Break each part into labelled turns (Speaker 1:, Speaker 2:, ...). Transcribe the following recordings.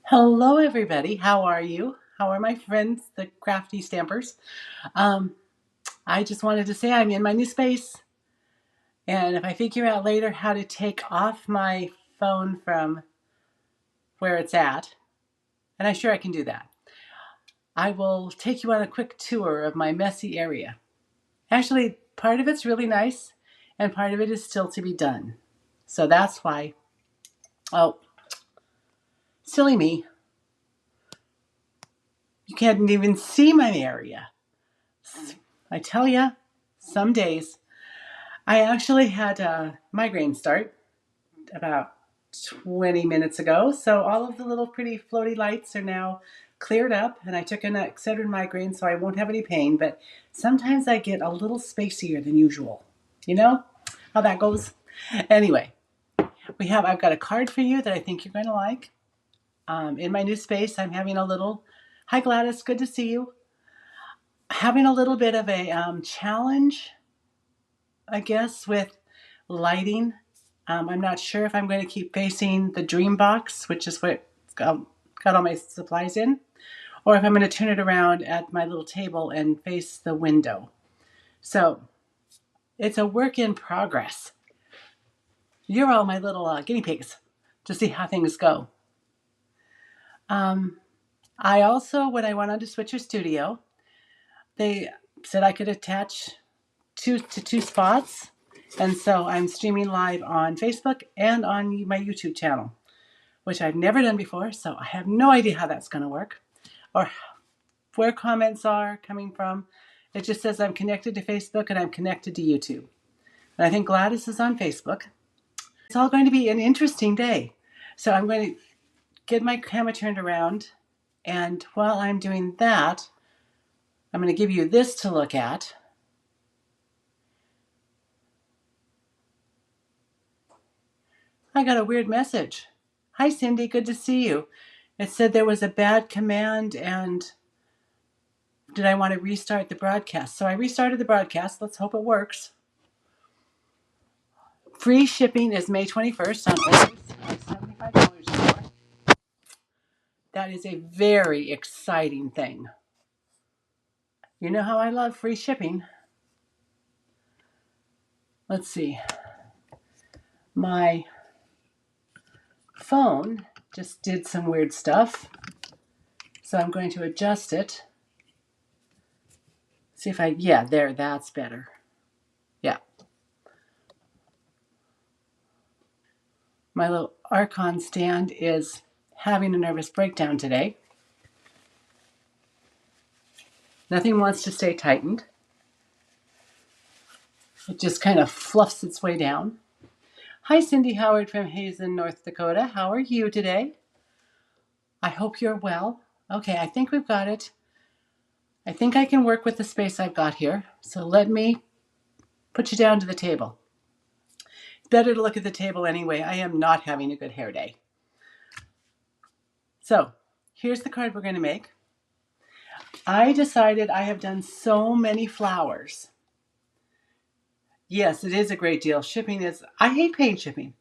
Speaker 1: Hello, everybody. How are you? How are my friends, the crafty stampers? Um, I just wanted to say I'm in my new space, and if I figure out later how to take off my phone from where it's at, and I'm sure I can do that, I will take you on a quick tour of my messy area. Actually, part of it's really nice, and part of it is still to be done. So that's why, oh, silly me, you can't even see my area. I tell you, some days. I actually had a migraine start about 20 minutes ago. So all of the little pretty floaty lights are now cleared up, and I took an Excedrin migraine so I won't have any pain. But sometimes I get a little spacier than usual. You know how that goes? Anyway, I've got a card for you that I think you're going to like. In my new space, I'm having a little, hi Gladys, good to see you. Having a little bit of a challenge, I guess, with lighting. I'm not sure if I'm going to keep facing the dream box, which is what got all my supplies in, or if I'm going to turn it around at my little table and face the window. So it's a work in progress. You're all my little guinea pigs to see how things go. I also, when I went on to Switcher Studio, they said I could attach two spots. And so I'm streaming live on Facebook and on my YouTube channel, which I've never done before. So I have no idea how that's going to work or where comments are coming from. It just says I'm connected to Facebook and I'm connected to YouTube. And I think Gladys is on Facebook. It's all going to be an interesting day. So I'm going to get my camera turned around. And while I'm doing that, I'm going to give you this to look at. I got a weird message. Hi, Cindy. Good to see you. It said there was a bad command and did I want to restart the broadcast? So I restarted the broadcast. Let's hope it works. Free shipping is May 21st on orders of $75 or more. That is a very exciting thing. You know how I love free shipping. Let's see. My phone just did some weird stuff. So I'm going to adjust it. See if there, that's better. Yeah. My little Archon stand is having a nervous breakdown today. Nothing wants to stay tightened. It just kind of fluffs its way down. Hi, Cindy Howard from Hazen, North Dakota. How are you today? I hope you're well. Okay, I think we've got it. I think I can work with the space I've got here. So let me put you down to the table. It's better to look at the table anyway. I am not having a good hair day. So here's the card we're going to make. I decided I have done so many flowers. Yes, it is a great deal. I hate paying shipping.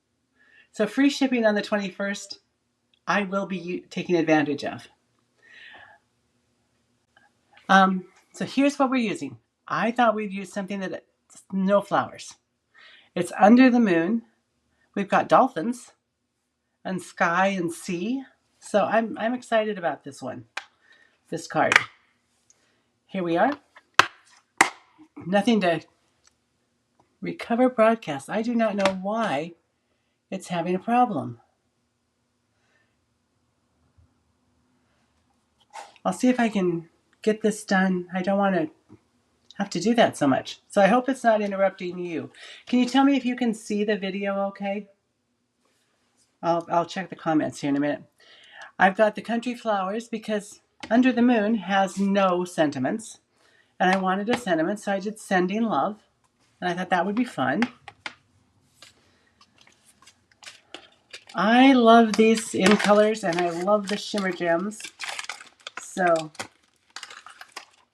Speaker 1: So free shipping on the 21st, I will be taking advantage of. So here's what we're using. I thought we'd use something that no flowers. It's under the moon. We've got dolphins and sky and sea. So I'm excited about this one, this card. Here we are. Nothing to recover broadcast. I do not know why it's having a problem. I'll see if I can get this done. I don't want to have to do that so much. So I hope it's not interrupting you. Can you tell me if you can see the video okay? I'll check the comments here in a minute. I've got the country flowers because Under the Moon has no sentiments. And I wanted a sentiment, so I did Sending Love. And I thought that would be fun. I love these in colors and I love the shimmer gems. So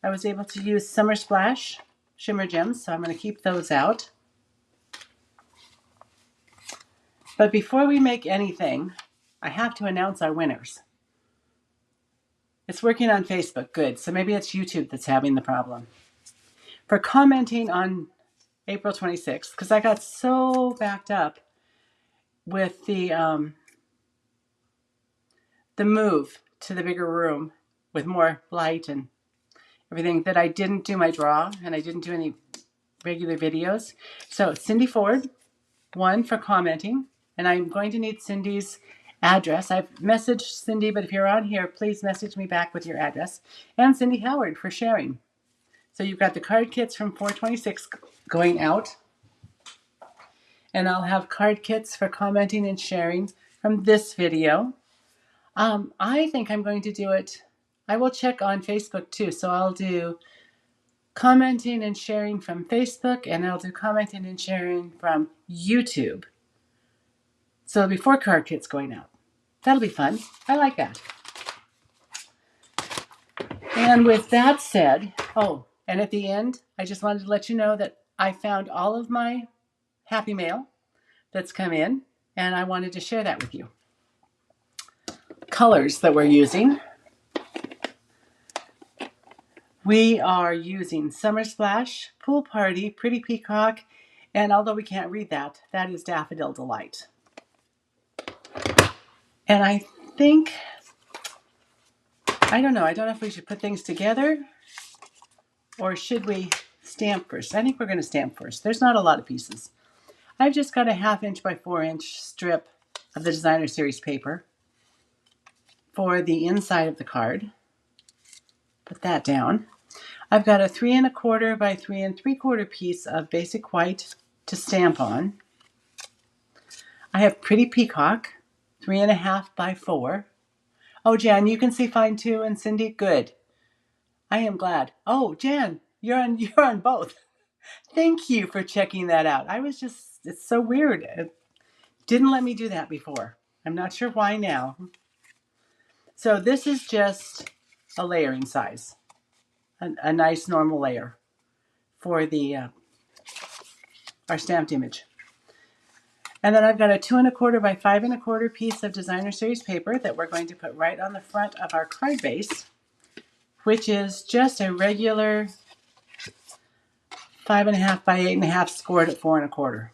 Speaker 1: I was able to use Summer Splash shimmer gems, so I'm going to keep those out. But before we make anything, I have to announce our winners. It's working on Facebook. Good. So maybe it's YouTube that's having the problem. For commenting on April 26th, because I got so backed up with the move to the bigger room with more light and everything that I didn't do my draw and I didn't do any regular videos. So Cindy Ford, 1 for commenting, and I'm going to need Cindy's address. I've messaged Cindy, but if you're on here, please message me back with your address. And Cindy Howard for sharing. So you've got the card kits from 426 going out. And I'll have card kits for commenting and sharing from this video. I think I'm going to do it. I will check on Facebook too. So I'll do commenting and sharing from Facebook, and I'll do commenting and sharing from YouTube. So there'll be 4 card kits going out. That'll be fun. I like that. And with that said, oh, and at the end, I just wanted to let you know that I found all of my Happy Mail that's come in, and I wanted to share that with you. Colors that we're using. We are using Summer Splash, Pool Party, Pretty Peacock, and although we can't read that, that is Daffodil Delight. And I think, I don't know if we should put things together or should we stamp first? I think we're going to stamp first. There's not a lot of pieces. I've just got a 1/2 inch by 4 inch strip of the Designer Series paper for the inside of the card. Put that down. I've got a 3 1/4 by 3 3/4 piece of basic white to stamp on. I have Pretty Peacock, 3 1/2 by 4. Oh, Jan, you can see fine too, and Cindy, good. I am glad. Oh, Jan, you're on both. Thank you for checking that out. It's so weird. It didn't let me do that before. I'm not sure why now. So this is just a layering size, a nice normal layer for the our stamped image. And then I've got a 2 1/4 by 5 1/4 piece of Designer Series paper that we're going to put right on the front of our card base, which is just a regular 5 1/2 by 8 1/2 scored at 4 1/4.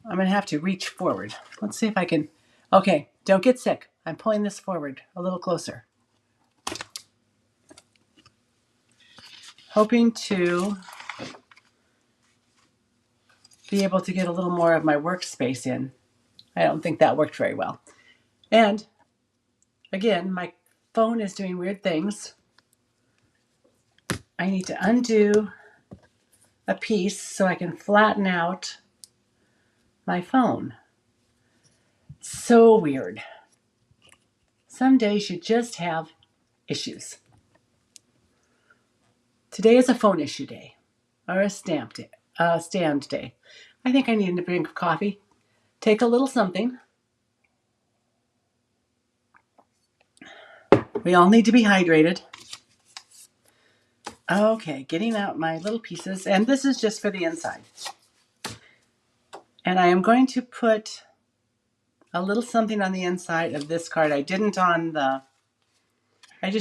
Speaker 1: I'm going to have to reach forward. Let's see if I can. Okay, don't get sick. I'm pulling this forward a little closer. Hoping to be able to get a little more of my workspace in. I don't think that worked very well. And again, my phone is doing weird things. I need to undo a piece so I can flatten out my phone. So weird. Some days you just have issues. Today is a phone issue day, or a stand day. I think I need to drink coffee. Take a little something. We all need to be hydrated. Okay, getting out my little pieces, and this is just for the inside. And I am going to put a little something on the inside of this card. I just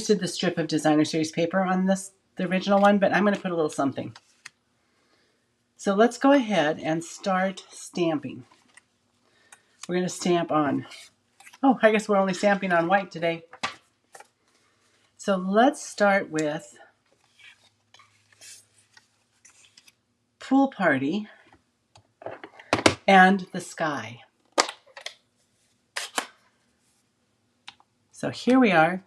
Speaker 1: did the strip of Designer Series paper on the original one, but I'm going to put a little something. So let's go ahead and start stamping. We're going to stamp on, oh, I guess we're only stamping on white today. So let's start with Pool Party and the Sky. So here we are.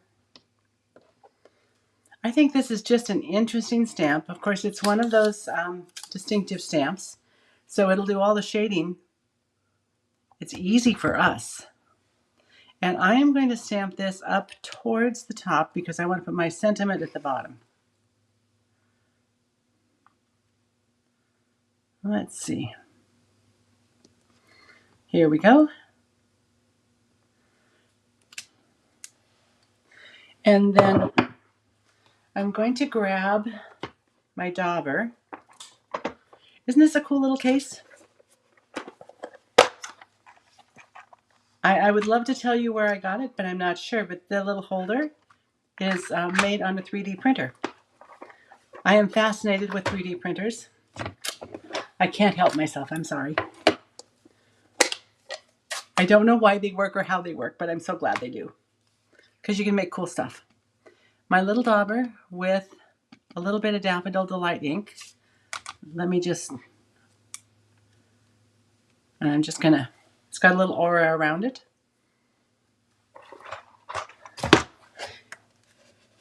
Speaker 1: I think this is just an interesting stamp. Of course, it's one of those distinctive stamps, so it'll do all the shading. It's easy for us. And I am going to stamp this up towards the top because I want to put my sentiment at the bottom. Let's see. Here we go. And then I'm going to grab my dauber. Isn't this a cool little case? I would love to tell you where I got it, but I'm not sure. But the little holder is made on a 3D printer. I am fascinated with 3D printers. I can't help myself. I'm sorry. I don't know why they work or how they work, but I'm so glad they do. Because you can make cool stuff. My little dauber with a little bit of Daffodil Delight ink. Let me just... I'm just going to... It's got a little aura around it.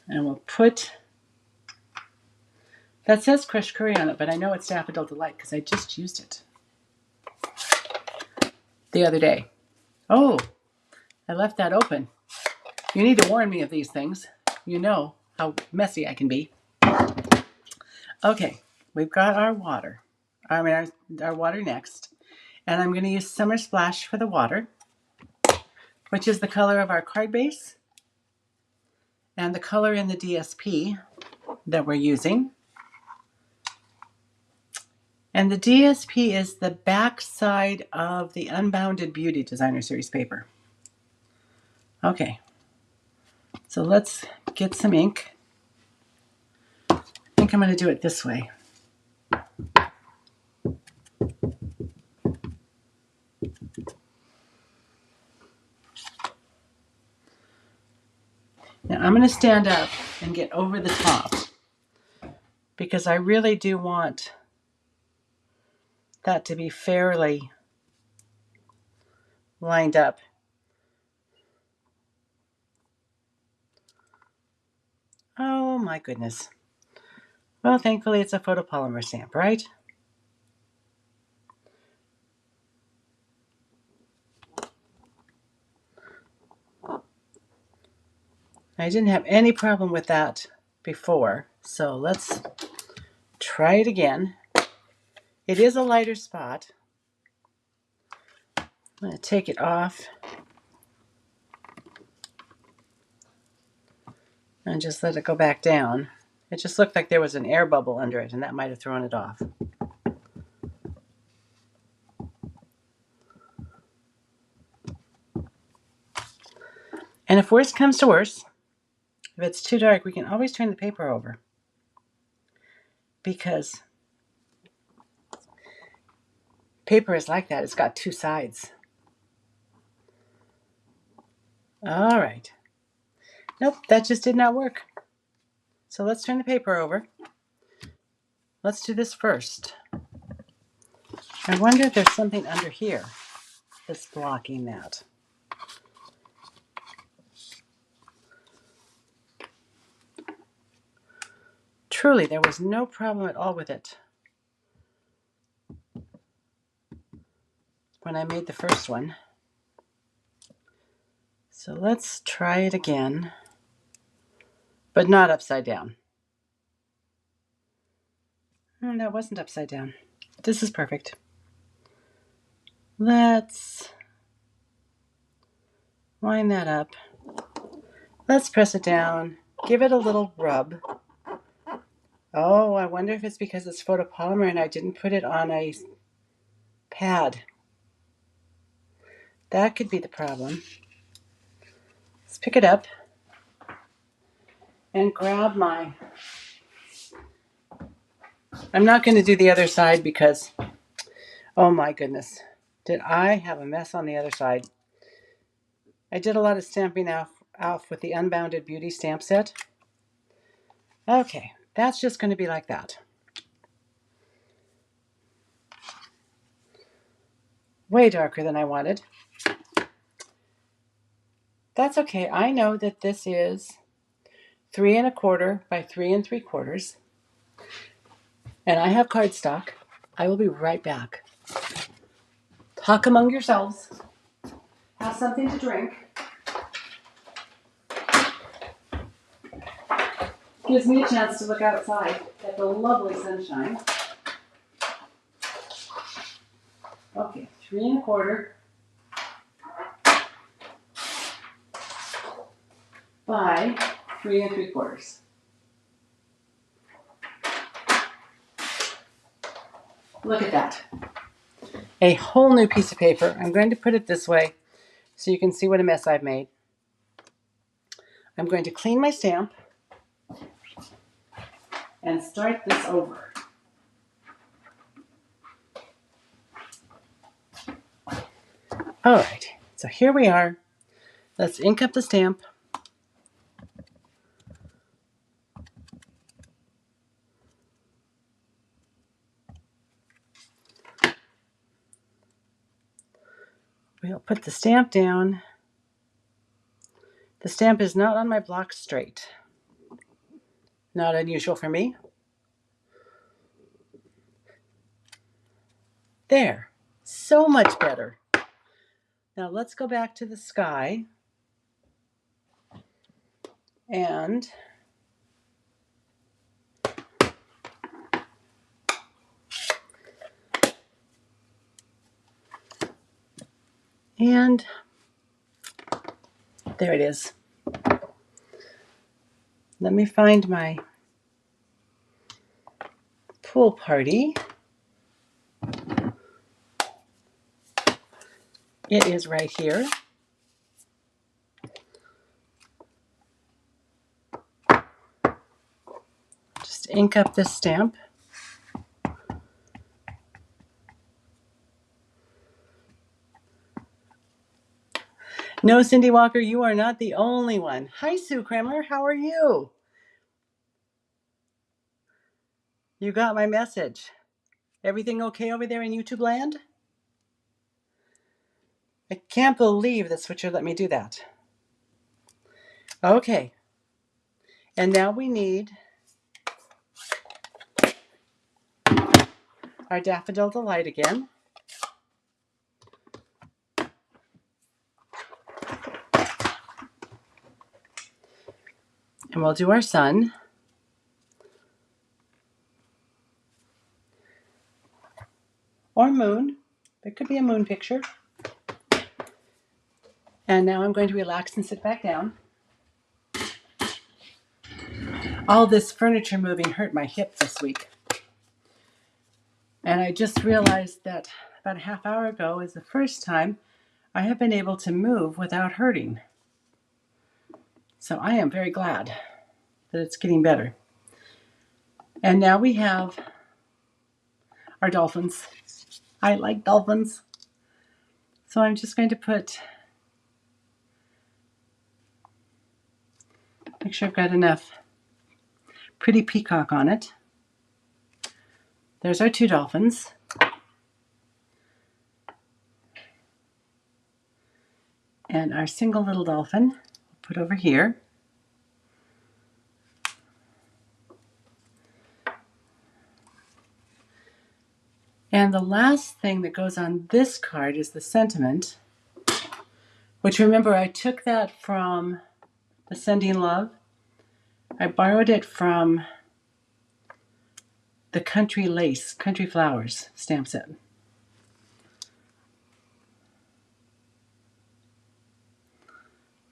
Speaker 1: And we'll put... That says crushed curry on it, but I know it's Daffodil Delight because I just used it the other day. Oh, I left that open. You need to warn me of these things. You know how messy I can be. Okay, we've got our water. Our water next. And I'm going to use Summer Splash for the water, which is the color of our card base and the color in the DSP that we're using. And the DSP is the back side of the Unbounded Beauty Designer Series paper. Okay, so let's get some ink. I think I'm going to do it this way. Now I'm going to stand up and get over the top because I really do want that to be fairly lined up. Oh my goodness. Well, thankfully it's a photopolymer stamp, right? I didn't have any problem with that before, so let's try it again. It is a lighter spot. I'm going to take it off and just let it go back down. It just looked like there was an air bubble under it, and that might have thrown it off. And if worse comes to worse, if it's too dark, we can always turn the paper over, because paper is like that. It's got two sides. All right. Nope, that just did not work. So let's turn the paper over. Let's do this first. I wonder if there's something under here that's blocking that. Truly, there was no problem at all with it when I made the first one. So let's try it again, but not upside down. That wasn't upside down. This is perfect. Let's line that up. Let's press it down. Give it a little rub. Oh, I wonder if it's because it's photopolymer and I didn't put it on a pad. That could be the problem. Let's pick it up and grab my... I'm not going to do the other side because, oh my goodness, did I have a mess on the other side. I did a lot of stamping off with the Unbounded Beauty stamp set. Okay, that's just going to be like that. Way darker than I wanted. That's okay. I know that this is 3 1/4 by 3 3/4. And I have cardstock. I will be right back. Talk among yourselves. Have something to drink. Gives me a chance to look outside at the lovely sunshine. Okay, 3 1/4 by 3 3/4. Look at that. A whole new piece of paper. I'm going to put it this way so you can see what a mess I've made. I'm going to clean my stamp and start this over. All right, so here we are. Let's ink up the stamp. We'll put the stamp down. The stamp is not on my block straight. Not unusual for me. There, so much better. Now let's go back to the sky and there it is. Let me find my pool party. It is right here. Just ink up this stamp. No, Cindy Walker, you are not the only one. Hi, Sue Kremler. How are you? You got my message. Everything okay over there in YouTube land? I can't believe that Switcher let me do that. Okay. And now we need our Daffodil Delight again. And we'll do our sun. Or moon. It could be a moon picture. And now I'm going to relax and sit back down. All this furniture moving hurt my hip this week. And I just realized that about a half hour ago is the first time I have been able to move without hurting. So I am very glad that it's getting better. And now we have our dolphins. I like dolphins. So I'm just going to make sure I've got enough pretty peacock on it. There's our two dolphins. And our single little dolphin, we'll put over here. And the last thing that goes on this card is the sentiment, which, remember, I took that from the Sending Love. I borrowed it from the Country Lace, Country Flowers stamp set.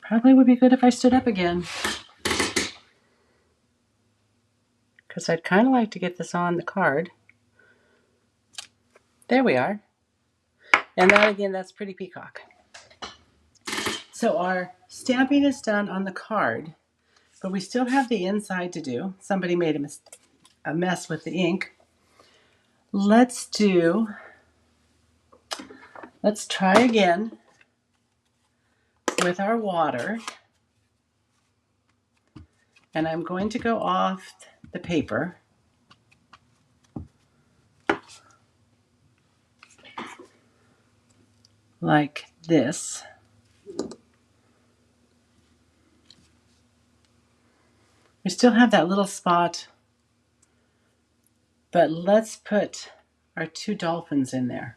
Speaker 1: Probably would be good if I stood up again, because I'd kind of like to get this on the card. There we are. And that, again, that's pretty peacock. So our stamping is done on the card, but we still have the inside to do. Somebody made a mess with the ink. Let's try again with our water. And I'm going to go off the paper. Like this. We still have that little spot, but let's put our two dolphins in there.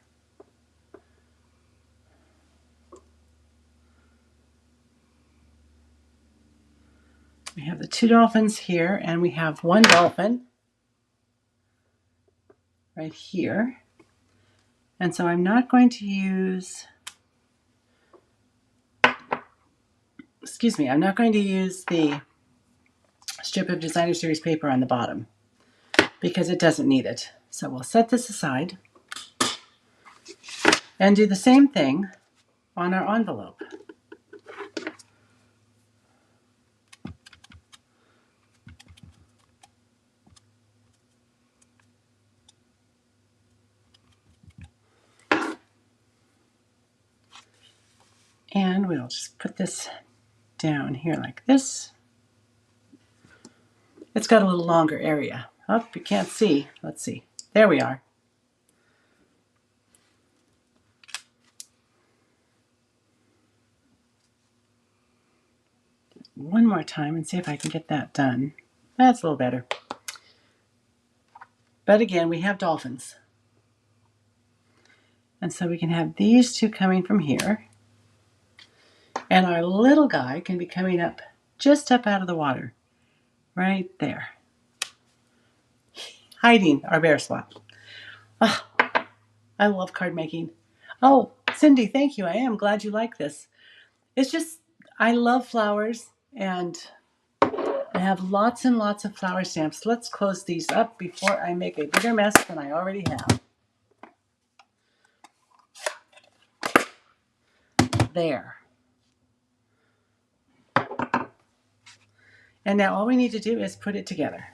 Speaker 1: We have the two dolphins here, and we have one dolphin right here. And so I'm not going to use, I'm not going to use the strip of Designer Series paper on the bottom because it doesn't need it. So we'll set this aside and do the same thing on our envelope. And we'll just put this down here like this. It's got a little longer area. Oh, you can't see. Let's see. There we are. One more time and see if I can get that done. That's a little better. But again, we have dolphins. And so we can have these two coming from here. And our little guy can be coming up, just up out of the water. Right there. Hiding our bear spot. Oh, I love card making. Oh, Cindy, thank you. I am glad you like this. It's just, I love flowers, and I have lots and lots of flower stamps. Let's close these up before I make a bigger mess than I already have. There. And now all we need to do is put it together.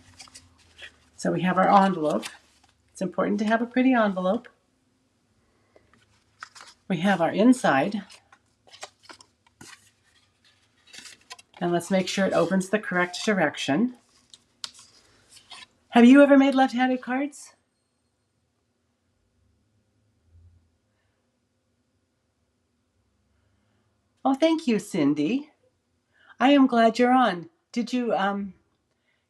Speaker 1: So we have our envelope. It's important to have a pretty envelope. We have our inside. And let's make sure it opens the correct direction. Have you ever made left-handed cards? Oh, thank you, Cindy. I am glad you're on. Did you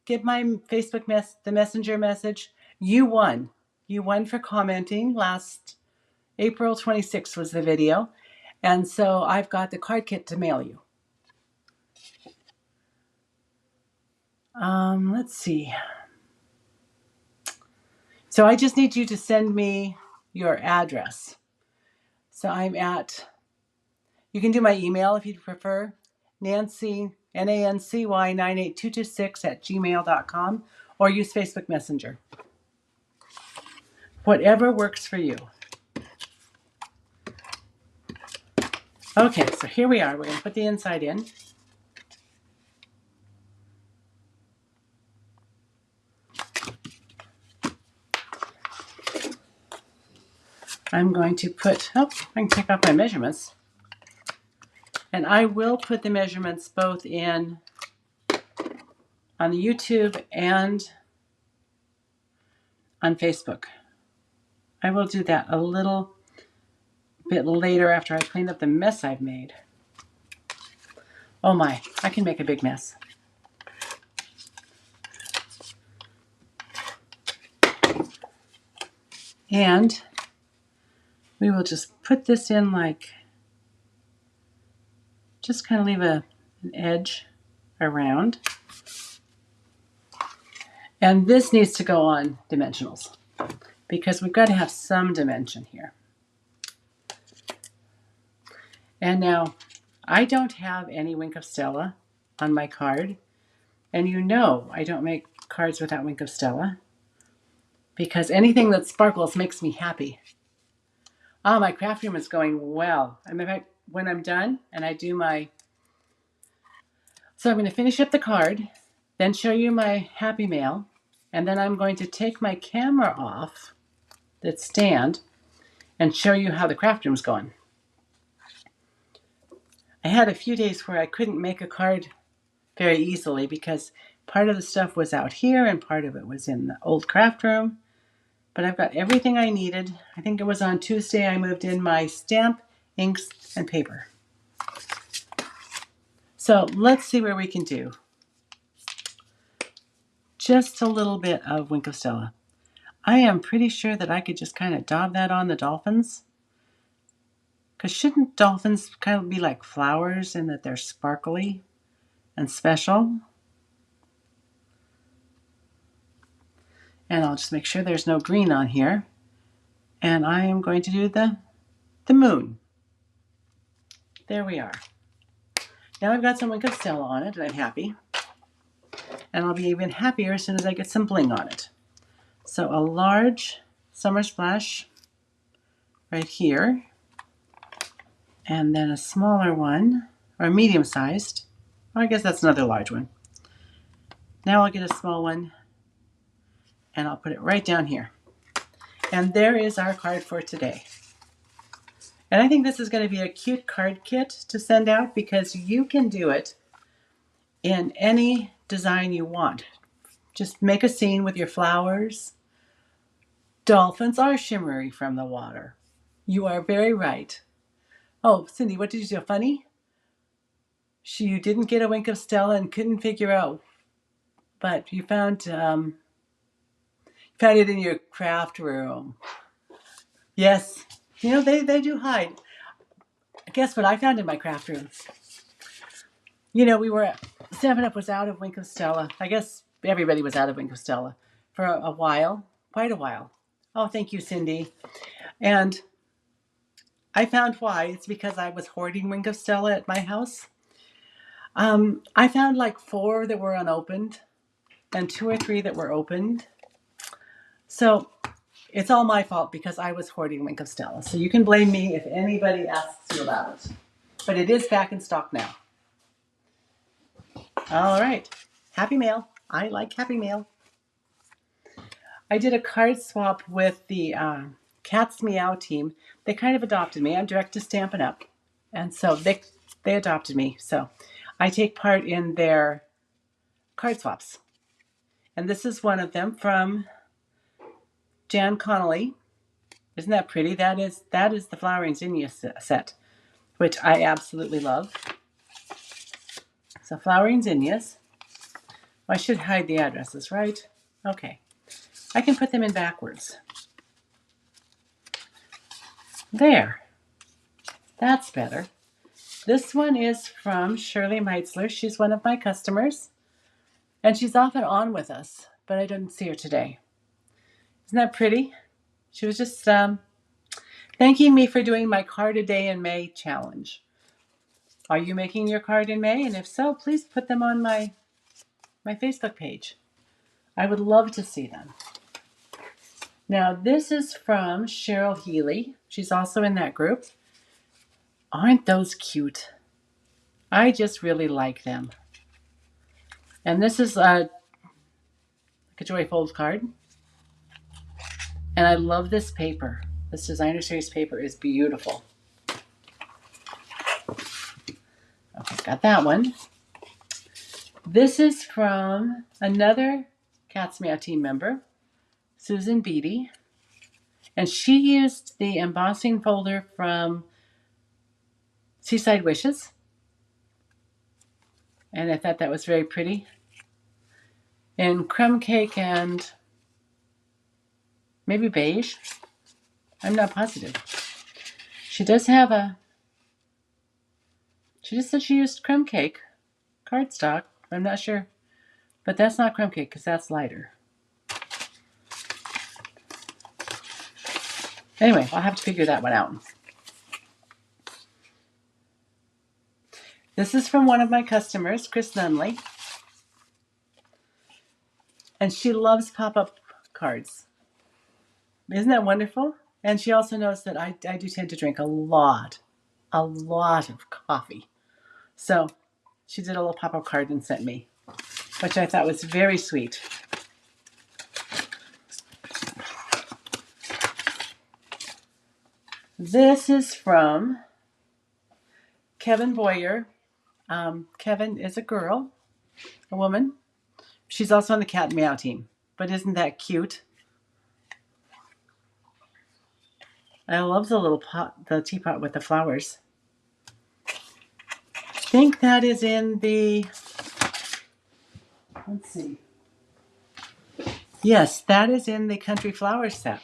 Speaker 1: get my Facebook the messenger message? You won. You won for commenting. Last April 26th was the video. And so I've got the card kit to mail you. Let's see. So I just need you to send me your address. So I'm at, you can do my email if you'd prefer, Nancy, Nancy 98226 at gmail.com, or use Facebook Messenger. Whatever works for you. Okay, so here we are. We're going to put the inside in. I'm going to put, I can take off my measurements. And I will put the measurements both in on the YouTube and on Facebook. I will do that a little bit later after I clean up the mess I've made. Oh my, I can make a big mess. And we will just put this in like, just kind of leave an edge around. And this needs to go on dimensionals because we've got to have some dimension here. And now, I don't have any Wink of Stella on my card. And you know I don't make cards without Wink of Stella because anything that sparkles makes me happy. Oh, my craft room is going well. In fact, when I'm done and I do my... So I'm going to finish up the card, then show you my happy mail, and then I'm going to take my camera off, that stand, and show you how the craft room's going. I had a few days where I couldn't make a card very easily because part of the stuff was out here and part of it was in the old craft room. But I've got everything I needed. I think it was on Tuesday I moved in my stamp, inks, and paper. So let's see where we can do just a little bit of Wink of Stella. I am pretty sure that I could just kind of daub that on the dolphins. Because shouldn't dolphins kind of be like flowers in that they're sparkly and special? And I'll just make sure there's no green on here. And I am going to do the moon. There we are. Now I've got some Wink of Stella on it and I'm happy. And I'll be even happier as soon as I get some bling on it. So a large summer splash right here. And then a smaller one, or medium sized. I guess that's another large one. Now I'll get a small one and I'll put it right down here. And there is our card for today. And I think this is going to be a cute card kit to send out because you can do it in any design you want. Just make a scene with your flowers. Dolphins are shimmery from the water. You are very right. Oh, Cindy, what did you do? Funny? You didn't get a wink of Stella and couldn't figure out, but you found it in your craft room. Yes, they do hide. Guess what I found in my craft room? We were 7-Up was out of Wink of Stella. I guess everybody was out of Wink of Stella for a while, quite a while. Oh, thank you, Cindy. And I found why. It's because I was hoarding Wink of Stella at my house. I found like 4 that were unopened and 2 or 3 that were opened. So it's all my fault because I was hoarding Wink of Stella. So you can blame me if anybody asks you about it. But it is back in stock now. All right. Happy Mail. I like Happy Mail. I did a card swap with the Cat's Meow team. They kind of adopted me. I'm direct to Stampin' Up. And so they adopted me. So I take part in their card swaps. And this is one of them from Jan Connolly. Isn't that pretty? That is the Flowering Zinnia set, which I absolutely love. So Flowering Zinnias. I should hide the addresses, right? Okay. I can put them in backwards. There. That's better. This one is from Shirley Meitzler. She's one of my customers. And she's often on with us, but I didn't see her today. Isn't that pretty? She was just thanking me for doing my card a day in May challenge. Are you making your card in May? And if so, please put them on my Facebook page. I would love to see them. Now, this is from Cheryl Healy. She's also in that group. Aren't those cute? I just really like them. And this is like a Joy Fold card. And I love this paper. This designer series paper is beautiful. Okay, got that one. This is from another Cat's Meow team member, Susan Beatty. And she used the embossing folder from Seaside Wishes. And I thought that was very pretty. In crumb cake and maybe beige. I'm not positive. She does have she just said she used crumb cake cardstock. I'm not sure. But that's not crumb cake because that's lighter. Anyway, I'll have to figure that one out. This is from one of my customers, Chris Nunley. And she loves pop-up cards. Isn't that wonderful? And she also knows that I do tend to drink a lot of coffee. So she did a little pop-up card and sent me, which I thought was very sweet. This is from Kevin Boyer. Kevin is a girl, a woman. She's also on the Cat Meow team. But isn't that cute? I love the little pot, the teapot with the flowers. I think that is in the, let's see. Yes, that is in the Country Flowers set.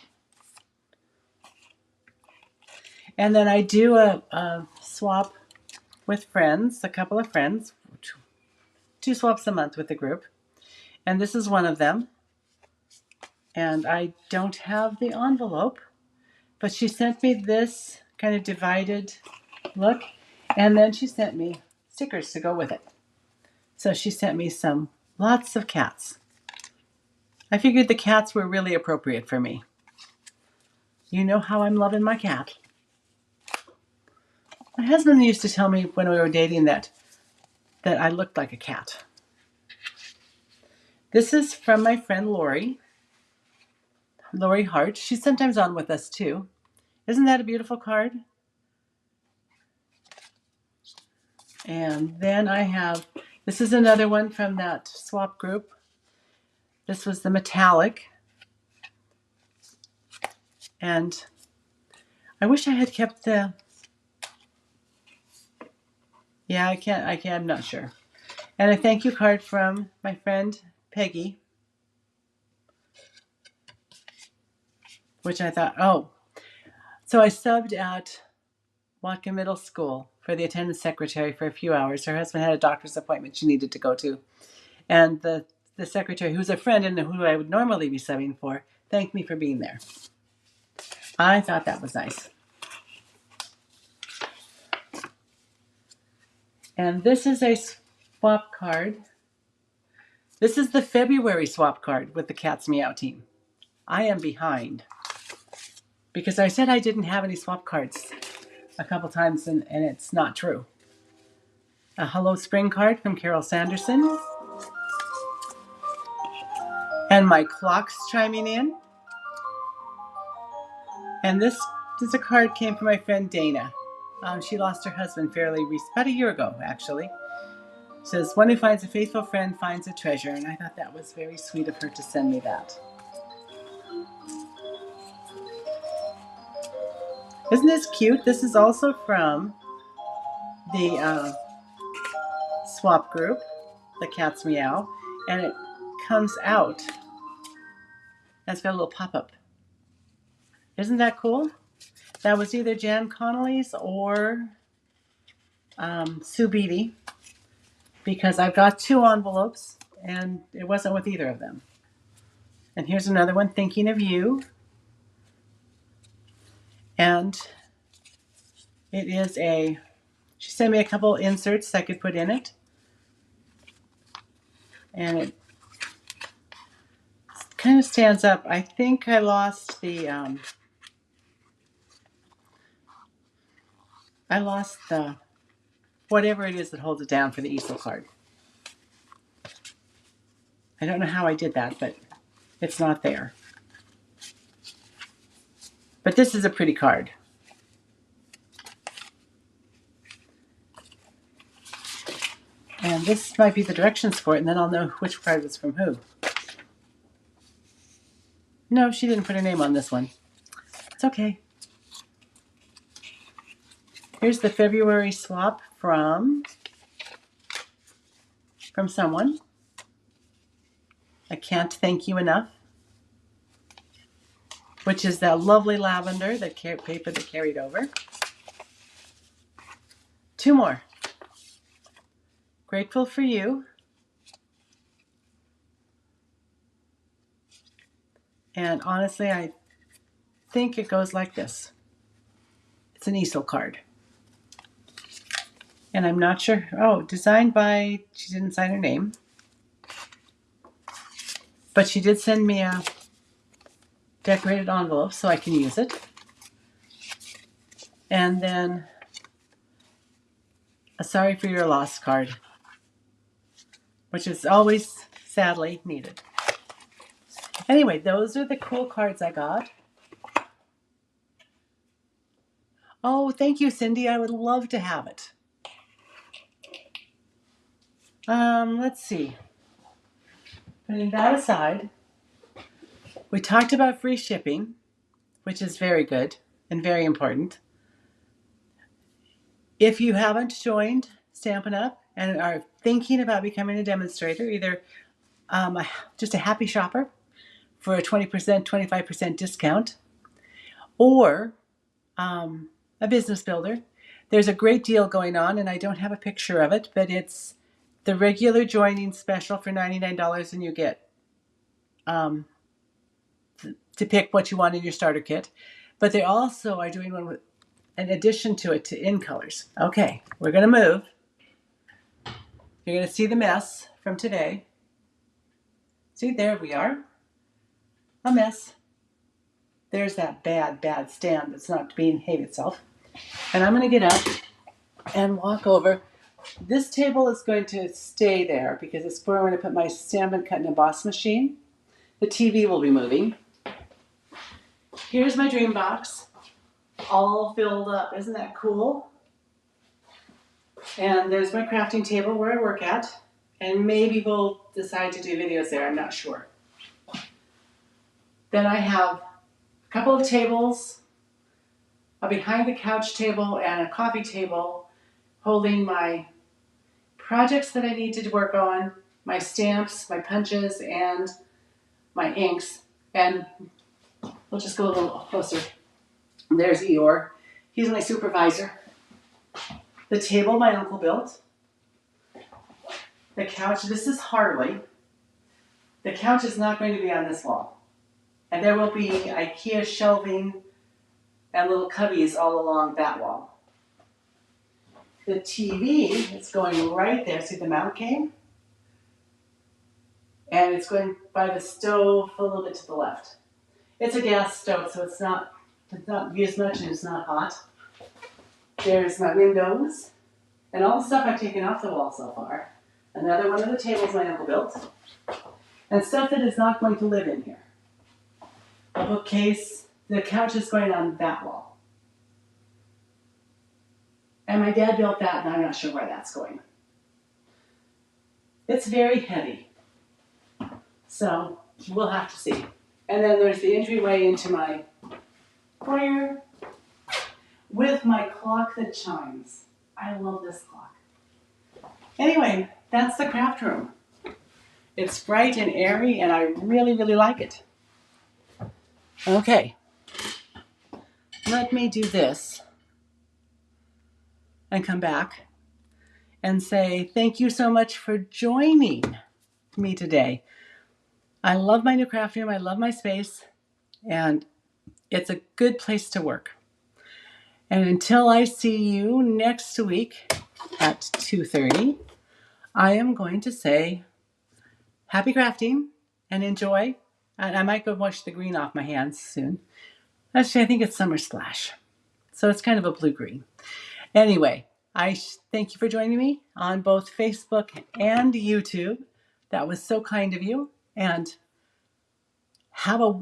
Speaker 1: And then I do a swap with friends, a couple of friends, 2 swaps a month with the group. And this is one of them. And I don't have the envelope, but she sent me this kind of divided look. And then she sent me stickers to go with it. So she sent me lots of cats. I figured the cats were really appropriate for me. You know how I'm loving my cat. My husband used to tell me when we were dating that I looked like a cat. This is from my friend Lori Hart. She's sometimes on with us too. Isn't that a beautiful card? And then I have, this is another one from that swap group. This was the metallic. And I wish I had kept the, yeah, I'm not sure. And a thank you card from my friend Peggy, which I thought, oh. So I subbed at Watkin Middle School for the attendance secretary for a few hours. Her husband had a doctor's appointment she needed to go to. And the secretary, who's a friend and who I would normally be subbing for, thanked me for being there. I thought that was nice. And this is a swap card. This is the February swap card with the Cats Meow team. I am behind because I said I didn't have any swap cards a couple times, and it's not true. A Hello Spring card from Carol Sanderson. And my clock's chiming in. And this is a card came from my friend Dana. She lost her husband about a year ago, actually. It says, one who finds a faithful friend finds a treasure. And I thought that was very sweet of her to send me that. Isn't this cute? This is also from the swap group, the Cats Meow. And it comes out. And it's got a little pop-up. Isn't that cool? That was either Jan Connolly's or Sue Beatty, because I've got 2 envelopes and it wasn't with either of them. And here's another one, thinking of you. And it is she sent me a couple inserts I could put in it. And it kind of stands up. I think I lost the, whatever it is that holds it down for the easel card. I don't know how I did that, but it's not there. But this is a pretty card. And this might be the directions for it, and then I'll know which card was from who. No, she didn't put her name on this one. It's okay. Here's the February swap from someone. I can't thank you enough. Which is that lovely lavender, that paper that carried over. 2 more. Grateful for you. And honestly, I think it goes like this. It's an easel card. And I'm not sure. Oh, designed by, she didn't sign her name. But she did send me a decorated envelope so I can use it. And then a sorry for your loss card, which is always sadly needed. Anyway, those are the cool cards I got. Oh, thank you, Cindy. I would love to have it. Let's see. Putting that aside, we talked about free shipping, which is very good and very important. If you haven't joined Stampin' Up! And are thinking about becoming a demonstrator, either just a happy shopper for a 20%, 25% discount, or a business builder, there's a great deal going on, and I don't have a picture of it, but it's the regular joining special for $99, and you get to pick what you want in your starter kit. But they also are doing one with an addition to it to in colors. Okay, we're going to move. You're going to see the mess from today. See, there we are. A mess. There's that bad stand that's not behave itself. And I'm going to get up and walk over. This table is going to stay there because it's where I'm going to put my Stampin' Cut and Emboss machine. The TV will be moving. Here's my dream box, all filled up. Isn't that cool? And there's my crafting table where I work at. And maybe we'll decide to do videos there, I'm not sure. Then I have a couple of tables, a behind the couch table and a coffee table holding my projects that I need to work on, my stamps, my punches, and my inks. And we'll just go a little closer. There's Eeyore. He's my supervisor. The table my uncle built. The couch, this is Harley. The couch is not going to be on this wall. And there will be IKEA shelving and little cubbies all along that wall. The TV is going right there. See the mount came? And it's going by the stove a little bit to the left. It's a gas stove, so it's not used much and it's not hot. There's my windows and all the stuff I've taken off the wall so far. Another one of the tables my uncle built. And stuff that is not going to live in here. A bookcase. The couch is going on that wall. And my dad built that, and I'm not sure where that's going. It's very heavy. So we'll have to see. And then there's the entryway into my foyer with my clock that chimes. I love this clock. Anyway, that's the craft room. It's bright and airy, and I really, really like it. Okay. Let me do this and come back and say thank you so much for joining me today. I love my new craft room. I love my space, and it's a good place to work. And until I see you next week at 2:30, I am going to say happy crafting and enjoy. And I might go wash the green off my hands soon. Actually, I think it's Summer Splash. So it's kind of a blue-green. Anyway, I thank you for joining me on both Facebook and YouTube. That was so kind of you. And have a